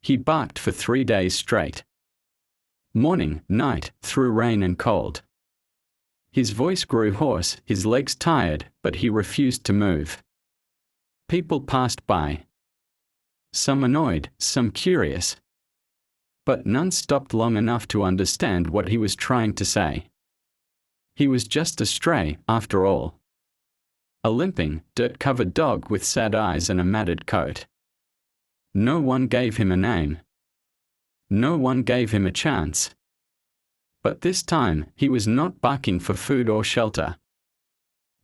He barked for 3 days straight. Morning, night, through rain and cold. His voice grew hoarse, his legs tired, but he refused to move. People passed by. Some annoyed, some curious. But none stopped long enough to understand what he was trying to say. He was just a stray, after all. A limping, dirt-covered dog with sad eyes and a matted coat. No one gave him a name. No one gave him a chance. But this time, he was not barking for food or shelter.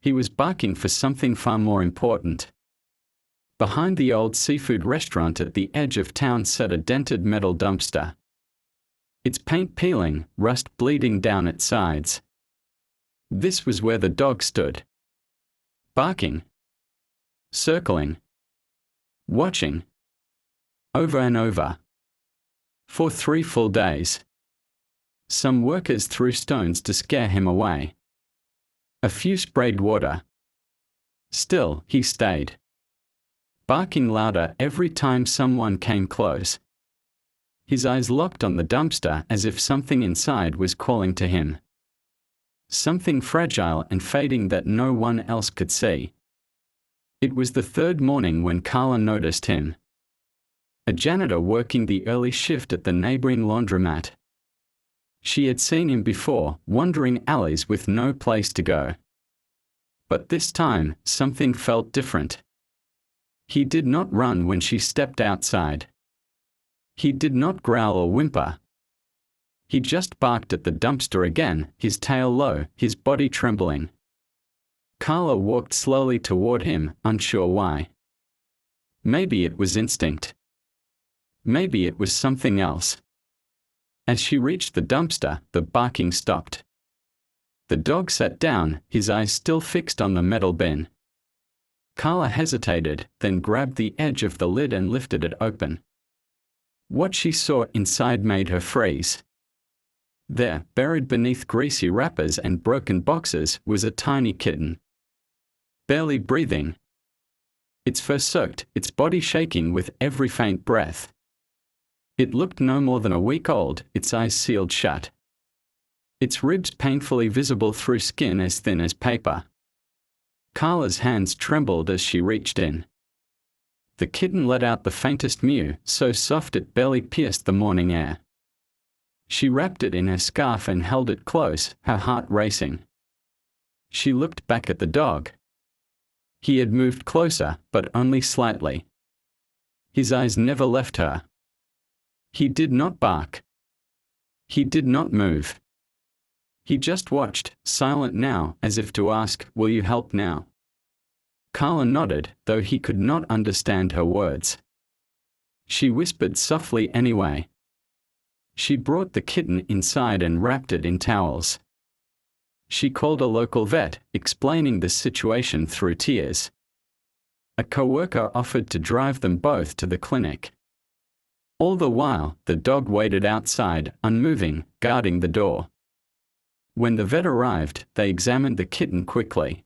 He was barking for something far more important. Behind the old seafood restaurant at the edge of town sat a dented metal dumpster. Its paint peeling, rust bleeding down its sides. This was where the dog stood. Barking. Circling. Watching. Over and over. For 3 full days. Some workers threw stones to scare him away. A few sprayed water. Still, he stayed. Barking louder every time someone came close. His eyes locked on the dumpster as if something inside was calling to him. Something fragile and fading that no one else could see. It was the 3rd morning when Carla noticed him. A janitor working the early shift at the neighboring laundromat. She had seen him before, wandering alleys with no place to go. But this time, something felt different. He did not run when she stepped outside. He did not growl or whimper. He just barked at the dumpster again, his tail low, his body trembling. Carla walked slowly toward him, unsure why. Maybe it was instinct. Maybe it was something else. As she reached the dumpster, the barking stopped. The dog sat down, his eyes still fixed on the metal bin. Carla hesitated, then grabbed the edge of the lid and lifted it open. What she saw inside made her freeze. There, buried beneath greasy wrappers and broken boxes, was a tiny kitten. Barely breathing. Its fur soaked, its body shaking with every faint breath. It looked no more than a week old, its eyes sealed shut. Its ribs painfully visible through skin as thin as paper. Carla's hands trembled as she reached in. The kitten let out the faintest mew, so soft it barely pierced the morning air. She wrapped it in her scarf and held it close, her heart racing. She looked back at the dog. He had moved closer, but only slightly. His eyes never left her. He did not bark. He did not move. He just watched, silent now, as if to ask, "Will you help now?" Carla nodded, though he could not understand her words. She whispered softly anyway. She brought the kitten inside and wrapped it in towels. She called a local vet, explaining the situation through tears. A coworker offered to drive them both to the clinic. All the while, the dog waited outside, unmoving, guarding the door. When the vet arrived, they examined the kitten quickly.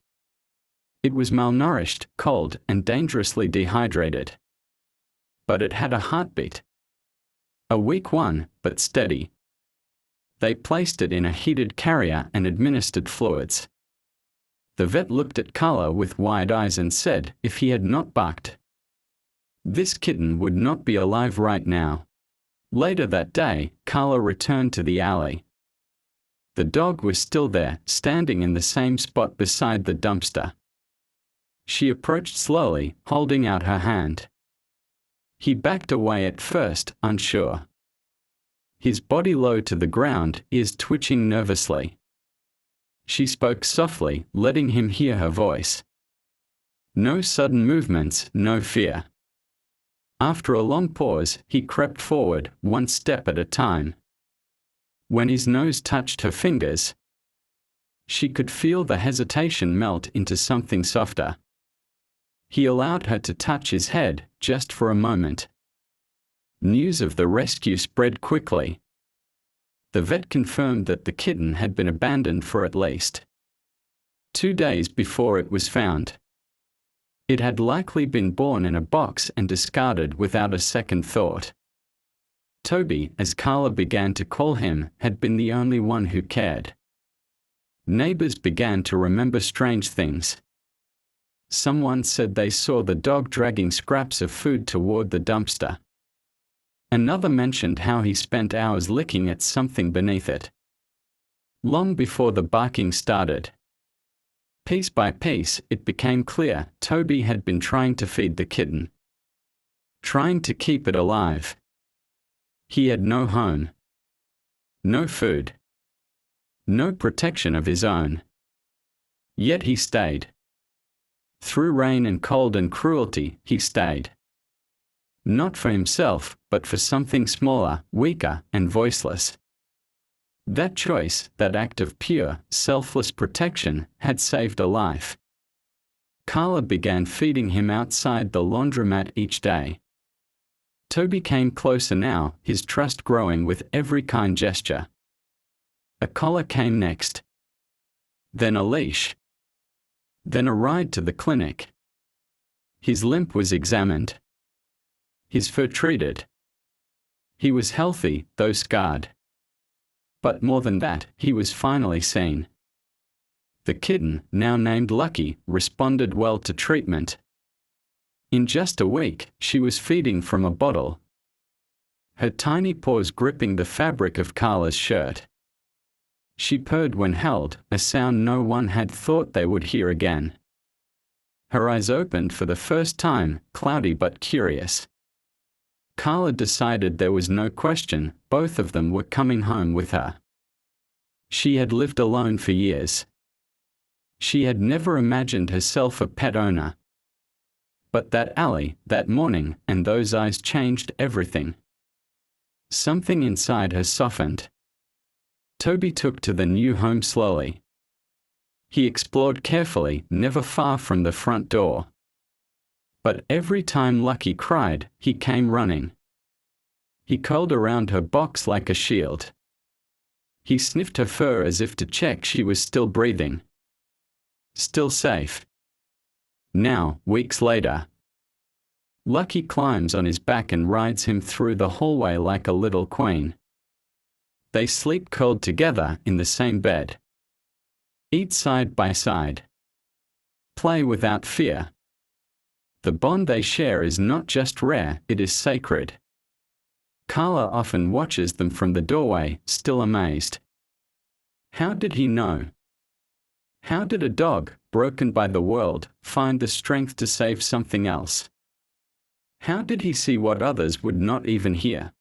It was malnourished, cold, and dangerously dehydrated. But it had a heartbeat. A weak one, but steady. They placed it in a heated carrier and administered fluids. The vet looked at Carla with wide eyes and said, if he had not barked, this kitten would not be alive right now. Later that day, Carla returned to the alley. The dog was still there, standing in the same spot beside the dumpster. She approached slowly, holding out her hand. He backed away at first, unsure. His body low to the ground, ears twitching nervously. She spoke softly, letting him hear her voice. No sudden movements, no fear. After a long pause, he crept forward, one step at a time. When his nose touched her fingers, she could feel the hesitation melt into something softer. He allowed her to touch his head, just for a moment. News of the rescue spread quickly. The vet confirmed that the kitten had been abandoned for at least 2 days before it was found. It had likely been born in a box and discarded without a second thought. Toby, as Carla began to call him, had been the only one who cared. Neighbors began to remember strange things. Someone said they saw the dog dragging scraps of food toward the dumpster. Another mentioned how he spent hours licking at something beneath it. Long before the barking started. Piece by piece, it became clear Toby had been trying to feed the kitten. Trying to keep it alive. He had no home. No food. No protection of his own. Yet he stayed. Through rain and cold and cruelty, he stayed. Not for himself, but for something smaller, weaker, and voiceless. That choice, that act of pure, selfless protection, had saved a life. Carla began feeding him outside the laundromat each day. Toby came closer now, his trust growing with every kind gesture. A collar came next. Then a leash. Then a ride to the clinic. His limp was examined. His fur treated. He was healthy, though scarred. But more than that, he was finally seen. The kitten, now named Lucky, responded well to treatment. In just a week, she was feeding from a bottle. Her tiny paws gripping the fabric of Carla's shirt. She purred when held, a sound no one had thought they would hear again. Her eyes opened for the first time, cloudy but curious. Carla decided there was no question, both of them were coming home with her. She had lived alone for years. She had never imagined herself a pet owner. But that alley, that morning, and those eyes changed everything. Something inside her softened. Toby took to the new home slowly. He explored carefully, never far from the front door. But every time Lucky cried, he came running. He curled around her box like a shield. He sniffed her fur as if to check she was still breathing. Still safe. Now, weeks later, Lucky climbs on his back and rides him through the hallway like a little queen. They sleep curled together in the same bed. Eat side by side. Play without fear. The bond they share is not just rare, it is sacred. Carla often watches them from the doorway, still amazed. How did he know? How did a dog, broken by the world, find the strength to save something else? How did he see what others would not even hear?